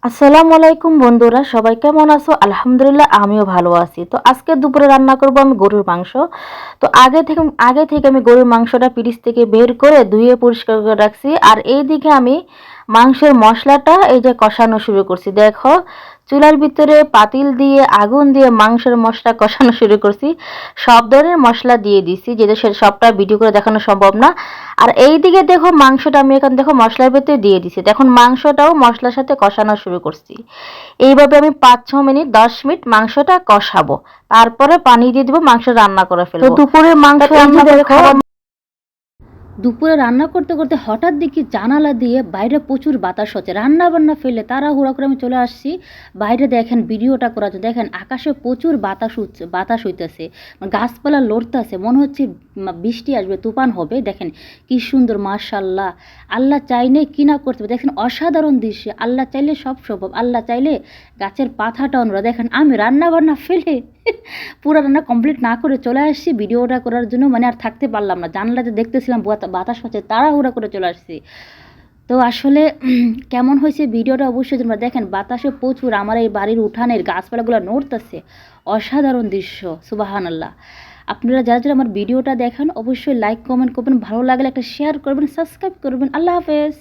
আসসালামু আলাইকুম বন্ধুরা, সবাই কেমন আছো? আলহামদুলিল্লাহ, আমিও ভালো আছি। তো আজকে দুপুরে রান্না করব আমি গরুর মাংস। তো আগে থেকে আমি গরুর মাংসটা ফ্রিজ থেকে বের করে ধুয়ে পরিষ্কার করে রাখছি। আর এইদিকে আমি মাংসের মশলাটা এই যে কষানো শুরু করছি। দেখো, চুলার ভিতরে পাতিল দিয়ে আগুন দিয়ে মাংসের মশলা কষানো শুরু করছি। সব ধরনের মশলা দিয়ে দিছি, যেটা সবটা ভিডিও করে দেখানো সম্ভব না। আর এইদিকে দেখো, মাংসটা আমি এখন দেখো মশলার ভেতরে দিয়ে দিছি। এখন মাংসটাও মশলার সাথে কষানো শুরু করছি। এইভাবে আমি ৫-৬ মিনিট ১০ মিনিট মাংসটা কষাবো। তারপরে পানি দিয়ে দিব, মাংস রান্না করে ফেলবো। তো দুপুরের মাংস রান্না করে খাবার। দুপুরে রান্না করতে করতে হঠাৎ দেখি জানালা দিয়ে বাইরে প্রচুর বাতাস হচ্ছে। রান্না বান্না ফেলে তাড়াহুড়া করে আমি চলে আসছি বাইরে। দেখেন ভিডিওটা করার জন্য, দেখেন আকাশে প্রচুর বাতাস হইতেছে, গাছপালা লড়তেছে, মনে হচ্ছে বৃষ্টি আসবে, তুফান হবে। দেখেন কি সুন্দর, মাশাআল্লাহ। আল্লাহ চাইলে কি না করতে পারে, দেখেন অসাধারণ দৃশ্য। আল্লাহ চাইলে সব সম্ভব, আল্লাহ চাইলে গাছের পাতাটা অন্যরা। দেখেন আমি রান্না বান্না ফেলে পুরো রান্না কমপ্লিট না করে চলে আসছি ভিডিওটা করার জন্য। মানে আর থাকতে পারলাম না, জানলাতে দেখতেছিলাম বাতাস হচ্ছে, তাড়াহুড়া করে চলে আসছি। তো আসলে কেমন হয়েছে ভিডিওটা অবশ্যই তোমরা দেখেন। বাতাসে প্রচুর, আমার এই বাড়ির উঠানের গাছপালাগুলো নড়তেছে, অসাধারণ দৃশ্য, সুবহানাল্লাহ। আপনারা যারা যারা আমার ভিডিওটা দেখেন অবশ্যই লাইক কমেন্ট করবেন, ভালো লাগলে একটা শেয়ার করবেন, সাবস্ক্রাইব করবেন। আল্লাহ হাফেজ।